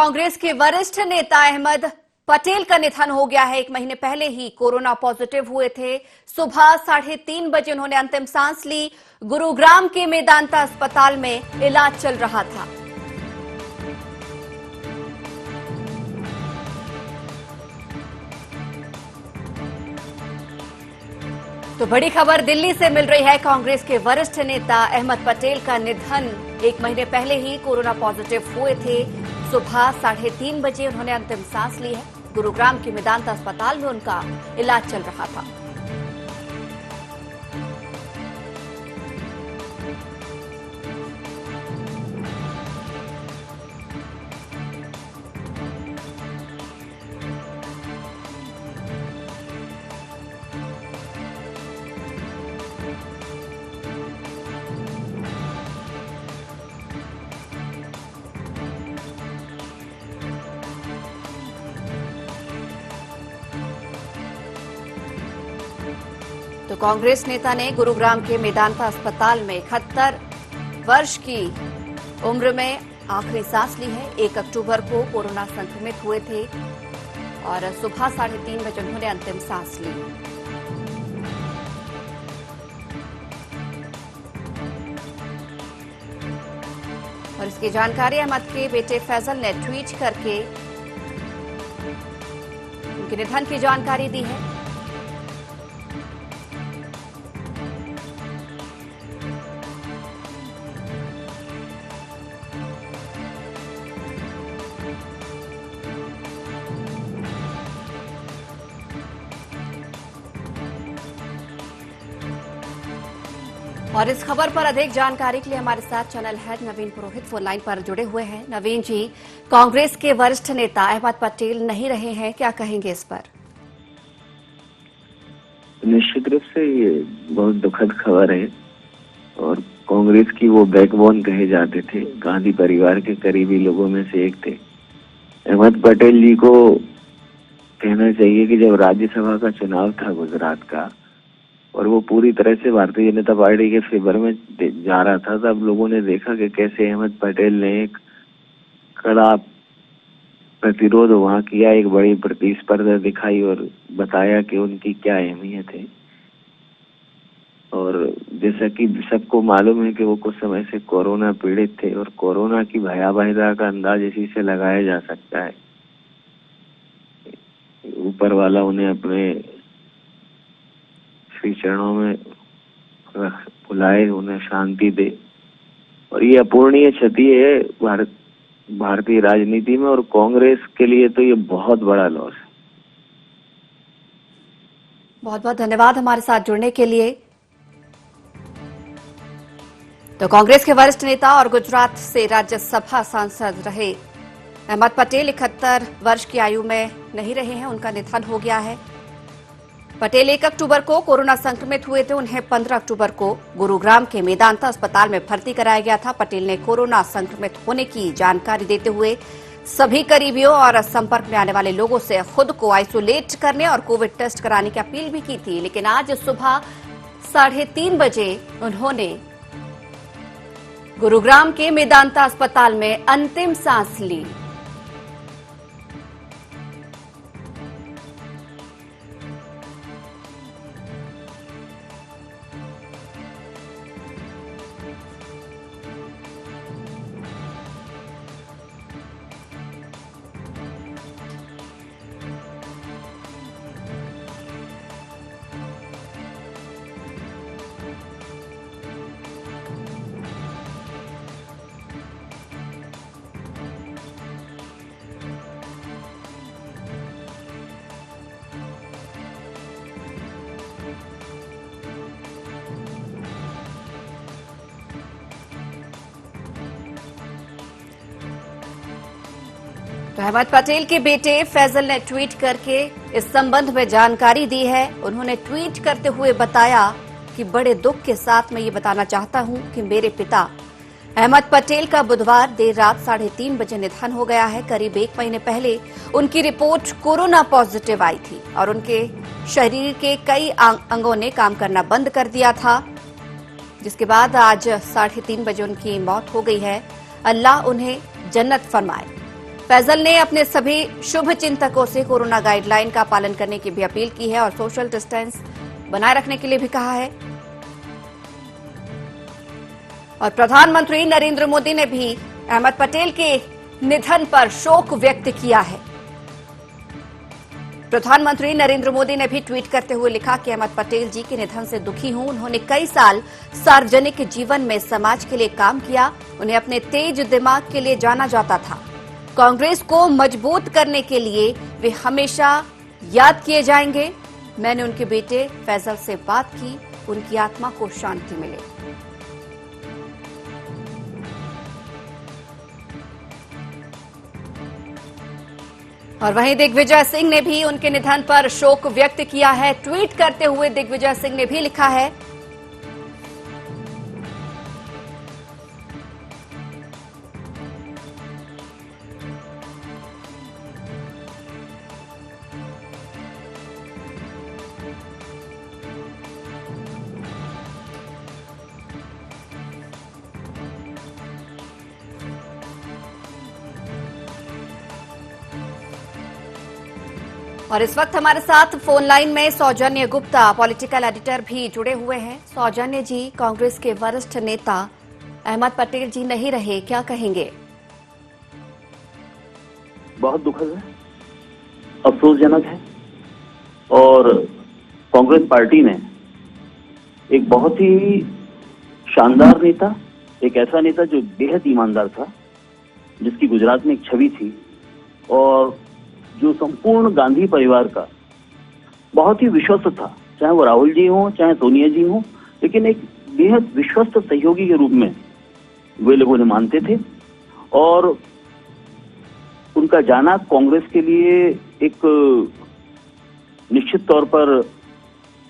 कांग्रेस के वरिष्ठ नेता अहमद पटेल का निधन हो गया है। 1 महीने पहले ही कोरोना पॉजिटिव हुए थे। सुबह 3:30 बजे उन्होंने अंतिम सांस ली। गुरुग्राम के मेदांता अस्पताल में इलाज चल रहा था। तो बड़ी खबर दिल्ली से मिल रही है। कांग्रेस के वरिष्ठ नेता अहमद पटेल का निधन 1 महीने पहले ही कोरोना पॉजिटिव हुए थे। सुबह 3:30 बजे उन्होंने अंतिम सांस ली है। गुरुग्राम के मेदांता अस्पताल में उनका इलाज चल रहा था। तो कांग्रेस नेता ने गुरुग्राम के मेदांता अस्पताल में 71 वर्ष की उम्र में आखिरी सांस ली है। 1 अक्टूबर को कोरोना संक्रमित हुए थे और सुबह 3:30 बजे उन्होंने अंतिम सांस ली। और इसकी जानकारी अहमद के बेटे फैजल ने ट्वीट करके उनके निधन की जानकारी दी है। और इस खबर पर अधिक जानकारी के लिए हमारे साथ चैनल हेड नवीन पुरोहित फोन लाइन पर जुड़े हुए हैं। नवीन जी, कांग्रेस के वरिष्ठ नेता अहमद पटेल नहीं रहे हैं, क्या कहेंगे इस पर? निश्चित रूप से ये बहुत दुखद खबर है और कांग्रेस की वो बैकबोन कहे जाते थे, गांधी परिवार के करीबी लोगों में से एक थे। अहमद पटेल जी को कहना चाहिए कि जब राज्यसभा का चुनाव था गुजरात का और वो पूरी तरह से भारतीय जनता पार्टी के फेवर में जा रहा था, तब लोगों ने देखा कि कैसे अहमद पटेल ने एक कड़ा प्रतिरोध वहां किया, एक बड़ी प्रतिस्पर्धा दिखाई और बताया कि उनकी क्या अहमियत है। और जैसा कि सबको मालूम है कि वो कुछ समय से कोरोना पीड़ित थे और कोरोना की भयावहता का अंदाज इसी से लगाया जा सकता है। ऊपर वाला उन्हें अपने श्री चरणों में बुलाए, उन्हें शांति दे। और ये अपूरणीय क्षति है भारतीय राजनीति में और कांग्रेस के लिए तो ये बहुत बड़ा लॉस है। बहुत बहुत धन्यवाद हमारे साथ जुड़ने के लिए। तो कांग्रेस के वरिष्ठ नेता और गुजरात से राज्यसभा सांसद रहे अहमद पटेल 71 वर्ष की आयु में नहीं रहे हैं, उनका निधन हो गया है। पटेल 1 अक्टूबर को कोरोना संक्रमित हुए थे। उन्हें 15 अक्टूबर को गुरुग्राम के मेदांता अस्पताल में भर्ती कराया गया था। पटेल ने कोरोना संक्रमित होने की जानकारी देते हुए सभी करीबियों और संपर्क में आने वाले लोगों से खुद को आइसोलेट करने और कोविड टेस्ट कराने की अपील भी की थी। लेकिन आज सुबह 3:30 बजे उन्होंने गुरुग्राम के मेदांता अस्पताल में अंतिम सांस ली। तो अहमद पटेल के बेटे फैजल ने ट्वीट करके इस संबंध में जानकारी दी है। उन्होंने ट्वीट करते हुए बताया कि बड़े दुख के साथ मैं ये बताना चाहता हूं कि मेरे पिता अहमद पटेल का बुधवार देर रात 3:30 बजे निधन हो गया है। करीब 1 महीने पहले उनकी रिपोर्ट कोरोना पॉजिटिव आई थी और उनके शरीर के कई अंगों ने काम करना बंद कर दिया था, जिसके बाद आज 3:30 बजे उनकी मौत हो गई है। अल्लाह उन्हें जन्नत फरमाए। फैजल ने अपने सभी शुभ चिंतकों से कोरोना गाइडलाइन का पालन करने की भी अपील की है और सोशल डिस्टेंस बनाए रखने के लिए भी कहा है। और प्रधानमंत्री नरेंद्र मोदी ने भी अहमद पटेल के निधन पर शोक व्यक्त किया है। प्रधानमंत्री नरेंद्र मोदी ने भी ट्वीट करते हुए लिखा कि अहमद पटेल जी के निधन से दुखी हूं। उन्होंने कई साल सार्वजनिक जीवन में समाज के लिए काम किया। उन्हें अपने तेज दिमाग के लिए जाना जाता था। कांग्रेस को मजबूत करने के लिए वे हमेशा याद किए जाएंगे। मैंने उनके बेटे फैजल से बात की, उनकी आत्मा को शांति मिले। और वहीं दिग्विजय सिंह ने भी उनके निधन पर शोक व्यक्त किया है। ट्वीट करते हुए दिग्विजय सिंह ने भी लिखा है, और इस वक्त हमारे साथ फोन लाइन में सौजन्य गुप्ता पॉलिटिकल एडिटर भी जुड़े हुए हैं। सौजन्य जी, कांग्रेस के वरिष्ठ नेता अहमद पटेल जी नहीं रहे, क्या कहेंगे? बहुत दुखद है, अफसोसजनक है। और कांग्रेस पार्टी ने एक बहुत ही शानदार नेता, एक ऐसा नेता जो बेहद ईमानदार था, जिसकी गुजरात में एक छवि थी और जो संपूर्ण गांधी परिवार का बहुत ही विश्वस्त था, चाहे वो राहुल जी हो चाहे सोनिया जी हो, लेकिन एक बेहद विश्वस्त सहयोगी के रूप में वे लोगों ने मानते थे। और उनका जाना कांग्रेस के लिए एक निश्चित तौर पर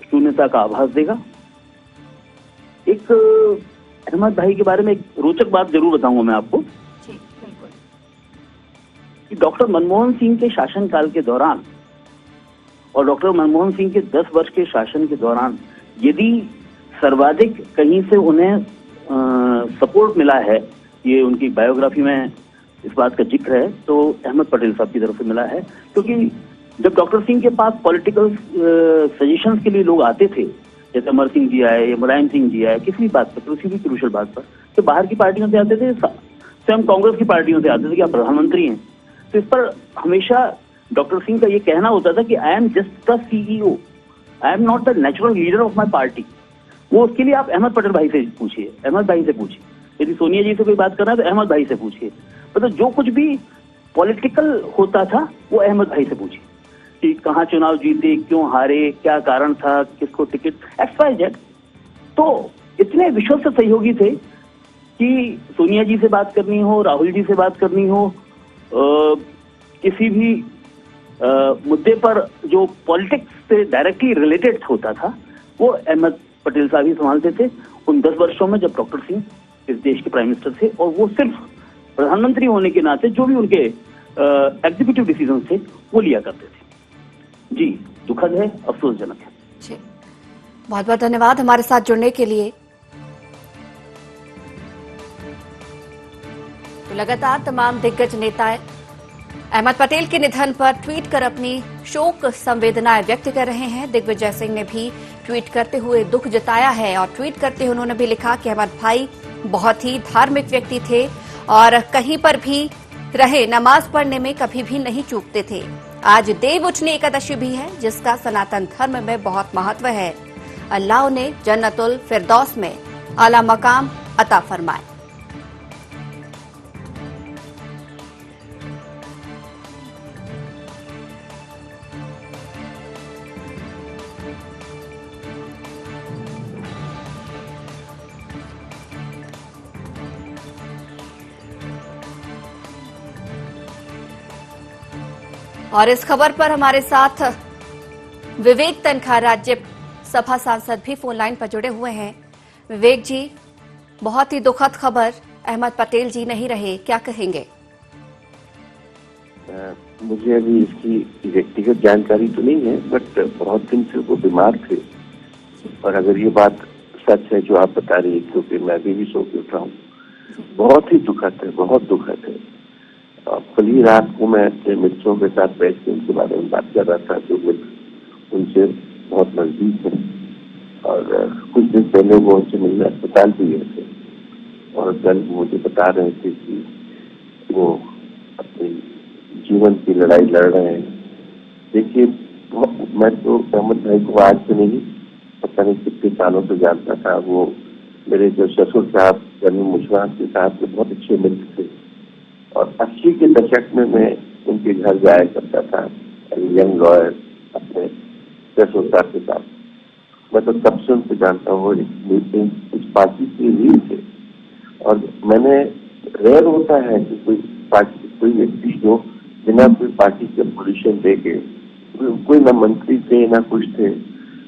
शून्यता का आभास देगा। एक अहमद भाई के बारे में एक रोचक बात जरूर बताऊंगा मैं आपको कि डॉक्टर मनमोहन सिंह के शासनकाल के दौरान और डॉक्टर मनमोहन सिंह के 10 वर्ष के शासन के दौरान यदि सर्वाधिक कहीं से उन्हें सपोर्ट मिला है, ये उनकी बायोग्राफी में इस बात का जिक्र है, तो अहमद पटेल साहब की तरफ से मिला है। क्योंकि जब डॉक्टर सिंह के पास पॉलिटिकल सजेशंस के लिए लोग आते थे, जैसे अमर सिंह जी आए या मुलायम सिंह जी आए, किसी भी बात पर, किसी भी क्रूशल बात पर, तो बाहर की पार्टियों से आते थे, स्वयं कांग्रेस की पार्टियों से आते थे कि आप प्रधानमंत्री हैं। तो इस पर हमेशा डॉक्टर सिंह का ये कहना होता था कि I am just the CEO, I am not the natural leader of my party. वो उसके लिए आप अहमद पटेल भाई से पूछिए, अहमद भाई से पूछिए। यदि सोनिया जी से कोई बात करना है तो अहमद भाई से पूछिए। मतलब जो कुछ भी पॉलिटिकल होता था वो अहमद भाई से पूछिए कि कहाँ चुनाव जीते, क्यों हारे, क्या कारण था, किसको टिकट, XYZ। तो इतने विश्वस्त सहयोगी थे कि सोनिया जी से बात करनी हो, राहुल जी से बात करनी हो, किसी भी मुद्दे पर जो पॉलिटिक्स से डायरेक्टली रिलेटेड होता था, वो अहमद पटेल साहब ही संभालते थे उन 10 वर्षों में जब डॉक्टर सिंह इस देश के प्राइम मिनिस्टर थे। और वो सिर्फ प्रधानमंत्री होने के नाते जो भी उनके एग्जीक्यूटिव डिसीजन थे वो लिया करते थे। जी, दुखद है, अफसोसजनक है। जी, बहुत बहुत धन्यवाद हमारे साथ जुड़ने के लिए। तो लगातार तमाम दिग्गज नेताएं अहमद पटेल के निधन पर ट्वीट कर अपनी शोक संवेदनाएं व्यक्त कर रहे हैं। दिग्विजय सिंह ने भी ट्वीट करते हुए दुख जताया है और ट्वीट करते हुए उन्होंने भी लिखा कि अहमद भाई बहुत ही धार्मिक व्यक्ति थे और कहीं पर भी रहे नमाज पढ़ने में कभी भी नहीं चूकते थे। आज देव उठनी एकादशी भी है, जिसका सनातन धर्म में बहुत महत्व है। अल्लाह ने जन्नतुल फिरदौस में आला मकाम अता फरमाए। और इस खबर पर हमारे साथ विवेक तनखा राज्यसभा सांसद भी फोन लाइन पर जुड़े हुए हैं। विवेक जी, बहुत ही दुखद खबर, अहमद पटेल जी नहीं रहे, क्या कहेंगे? मुझे अभी इसकी व्यक्तिगत जानकारी तो नहीं है, बट बहुत दिन से वो बीमार थे और अगर ये बात सच है जो आप बता रही है, क्योंकि मैं भी सो के उठा हूँ, बहुत ही दुखद है, बहुत दुखद है। कल ही रात को मैं अपने मित्रों के साथ बैठ के उनके बारे में बात कर रहा था, जो मित्र उनसे बहुत नजदीक है। और कुछ दिन पहले वो उनसे मिलने अस्पताल भी गए थे और कल मुझे बता रहे थे कि वो अपने जीवन की लड़ाई लड़ रहे हैं। देखिए, मैं तो अहमद भाई को आज से नहीं, पता नहीं कितने सालों से जानता था। वो मेरे जो ससुर साहब जनरल मुशर्रफ के साथ में बहुत अच्छे मित्र थे और 80 के दशक में मैं उनके घर जाया करता था, यंग लॉयर अपने ससुर साहब के साथ। मैं तो तब से उनको जानता हूँ, इस पार्टी की रीढ़ थे। और मैंने रेयर होता है कि कोई व्यक्ति जो बिना कोई पार्टी के पोजीशन दे के, कोई ना मंत्री थे ना कुछ थे,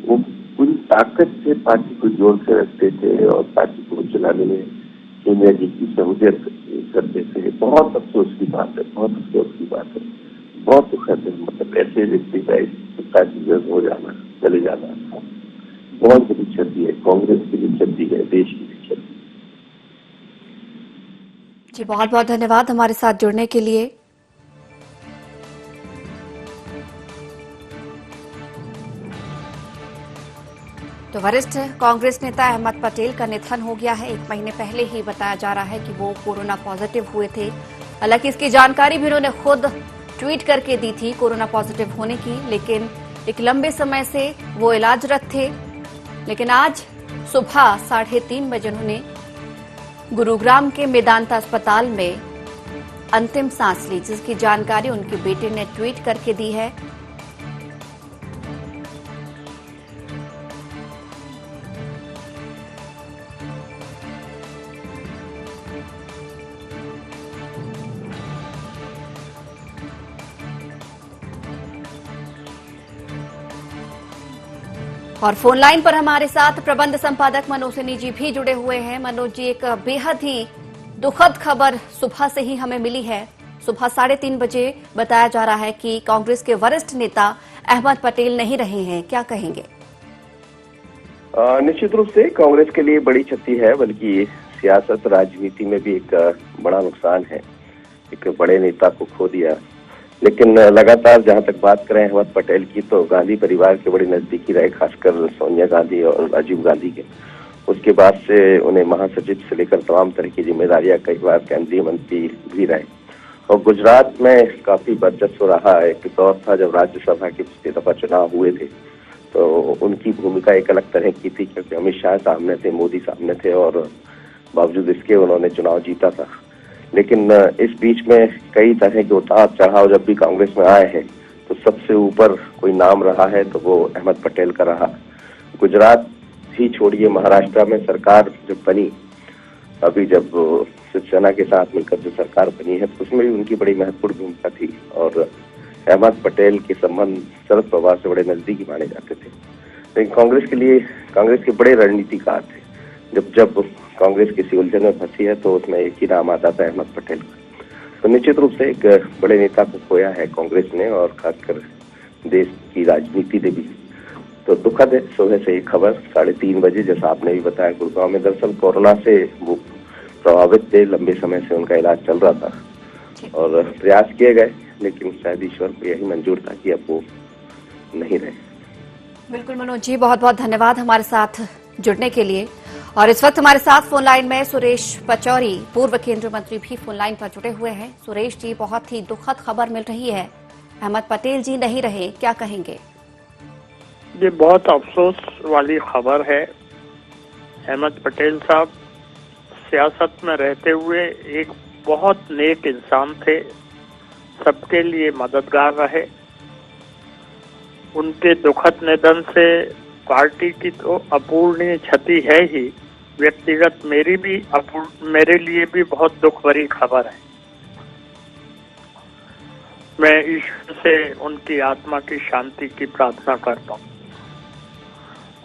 वो पूरी ताकत से पार्टी को जोड़ के रखते थे और पार्टी को चलाने में सोनिया जी की सहूलियत करते थे। बहुत अफसोस की बात है, बहुत अफसोस की बात है, बहुत दुखद है। मतलब ऐसे व्यक्ति का इस पार्टी हो जाना, चले जाना बहुत बड़ी क्षति है, कांग्रेस की भी क्षति है, देश की भी क्षति। जी बहुत बहुत धन्यवाद हमारे साथ जुड़ने के लिए। तो वरिष्ठ कांग्रेस नेता अहमद पटेल का निधन हो गया है। 1 महीने पहले ही बताया जा रहा है कि वो कोरोना पॉजिटिव हुए थे। हालांकि इसकी जानकारी भी उन्होंने खुद ट्वीट करके दी थी कोरोना पॉजिटिव होने की, लेकिन एक लंबे समय से वो इलाजरत थे। लेकिन आज सुबह 3:30 बजे उन्होंने गुरुग्राम के मेदांता अस्पताल में अंतिम सांस ली, जिसकी जानकारी उनके बेटे ने ट्वीट करके दी है। और फोन लाइन पर हमारे साथ प्रबंध संपादक मनोज सिन्ही जी भी जुड़े हुए हैं। मनोज जी, एक बेहद ही दुखद खबर सुबह से ही हमें मिली है। सुबह 3:30 बजे बताया जा रहा है कि कांग्रेस के वरिष्ठ नेता अहमद पटेल नहीं रहे हैं, क्या कहेंगे? निश्चित रूप से कांग्रेस के लिए बड़ी क्षति है, बल्कि सियासत राजनीति में भी एक बड़ा नुकसान है। एक बड़े नेता को खो दिया। लेकिन लगातार जहां तक बात करें अहमद पटेल की, तो गांधी परिवार के बड़े नजदीकी रहे, खासकर सोनिया गांधी और राजीव गांधी के। उसके बाद से उन्हें महासचिव से लेकर तमाम तरह की जिम्मेदारियां, कई बार केंद्रीय मंत्री भी रहे। और गुजरात में काफी वर्चस्व रहा। एक दौर था जब राज्यसभा के पिछले दफा चुनाव हुए थे, तो उनकी भूमिका एक अलग तरह की थी, क्योंकि अमित शाह सामने थे, मोदी सामने थे और बावजूद इसके उन्होंने चुनाव जीता था। लेकिन इस बीच में कई तरह के उतार चढ़ाव जब भी कांग्रेस में आए हैं, तो सबसे ऊपर कोई नाम रहा है तो वो अहमद पटेल का रहा। गुजरात ही छोड़िए, महाराष्ट्र में सरकार जब बनी, अभी जब शिवसेना के साथ मिलकर जो सरकार बनी है, तो उसमें भी उनकी बड़ी महत्वपूर्ण भूमिका थी। और अहमद पटेल के संबंध शरद पवार से बड़े नजदीकी माने जाते थे। लेकिन कांग्रेस के लिए, कांग्रेस के बड़े रणनीतिकार थे। जब कांग्रेस किसी उलझन में फंसी है, तो उसमें एक ही नाम आता था, अहमद पटेल का। तो निश्चित रूप से एक बड़े नेता को खोया है कांग्रेस ने, और खासकर देश की राजनीति ने भी। तो दुखद है। सुबह से एक खबर 3:30 बजे, जैसा आपने भी बताया, गुरुग्राम में दरअसल कोरोना से वो प्रभावित थे। लंबे समय से उनका इलाज चल रहा था और प्रयास किए गए, लेकिन शायद ईश्वर को यही मंजूर था कि अब वो नहीं रहे। बिल्कुल मनोज जी, बहुत बहुत धन्यवाद हमारे साथ जुड़ने के लिए। और इस वक्त हमारे साथ फोन लाइन में सुरेश पचौरी, पूर्व केंद्रीय मंत्री, भी फोन लाइन पर जुड़े हुए हैं। सुरेश जी, बहुत ही दुखद खबर मिल रही है, अहमद पटेल जी नहीं रहे, क्या कहेंगे? ये बहुत अफसोस वाली खबर है। अहमद पटेल साहब सियासत में रहते हुए एक बहुत नेक इंसान थे, सबके लिए मददगार रहे। उनके दुखद निधन से पार्टी की तो अपूर्णीय क्षति है ही, व्यक्तिगत मेरे लिए भी बहुत दुख भरी खबर है। मैं ईश्वर से उनकी आत्मा की शांति की प्रार्थना करता हूँ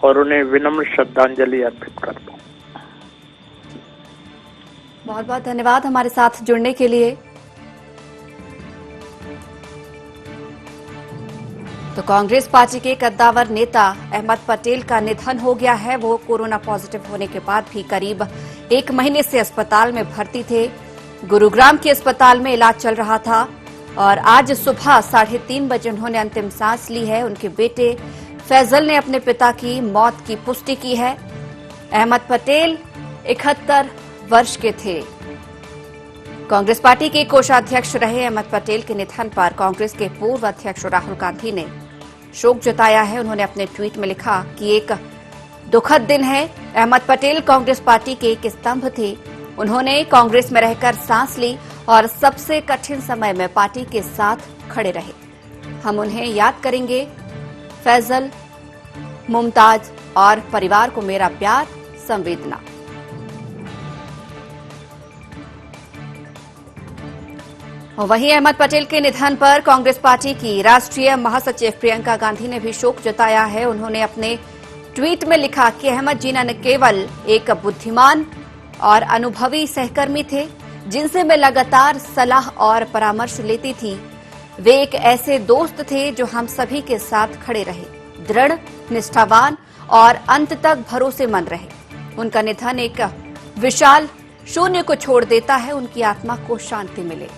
और उन्हें विनम्र श्रद्धांजलि अर्पित करता हूँ। बहुत बहुत धन्यवाद हमारे साथ जुड़ने के लिए। तो कांग्रेस पार्टी के कद्दावर नेता अहमद पटेल का निधन हो गया है। वो कोरोना पॉजिटिव होने के बाद भी करीब 1 महीने से अस्पताल में भर्ती थे। गुरुग्राम के अस्पताल में इलाज चल रहा था और आज सुबह 3:30 बजे उन्होंने अंतिम सांस ली है। उनके बेटे फैजल ने अपने पिता की मौत की पुष्टि की है। अहमद पटेल 71 वर्ष के थे। कांग्रेस पार्टी के कोषाध्यक्ष रहे अहमद पटेल के निधन पर कांग्रेस के पूर्व अध्यक्ष राहुल गांधी ने शोक जताया है। उन्होंने अपने ट्वीट में लिखा कि एक दुखद दिन है। अहमद पटेल कांग्रेस पार्टी के एक स्तंभ थे। उन्होंने कांग्रेस में रहकर सांस ली और सबसे कठिन समय में पार्टी के साथ खड़े रहे। हम उन्हें याद करेंगे। फैजल, मुमताज और परिवार को मेरा प्यार, संवेदना। वहीं अहमद पटेल के निधन पर कांग्रेस पार्टी की राष्ट्रीय महासचिव प्रियंका गांधी ने भी शोक जताया है। उन्होंने अपने ट्वीट में लिखा कि अहमद जी न केवल एक बुद्धिमान और अनुभवी सहकर्मी थे जिनसे मैं लगातार सलाह और परामर्श लेती थी, वे एक ऐसे दोस्त थे जो हम सभी के साथ खड़े रहे, दृढ़, निष्ठावान और अंत तक भरोसेमंद रहे। उनका निधन एक विशाल शून्य को छोड़ देता है। उनकी आत्मा को शांति मिले।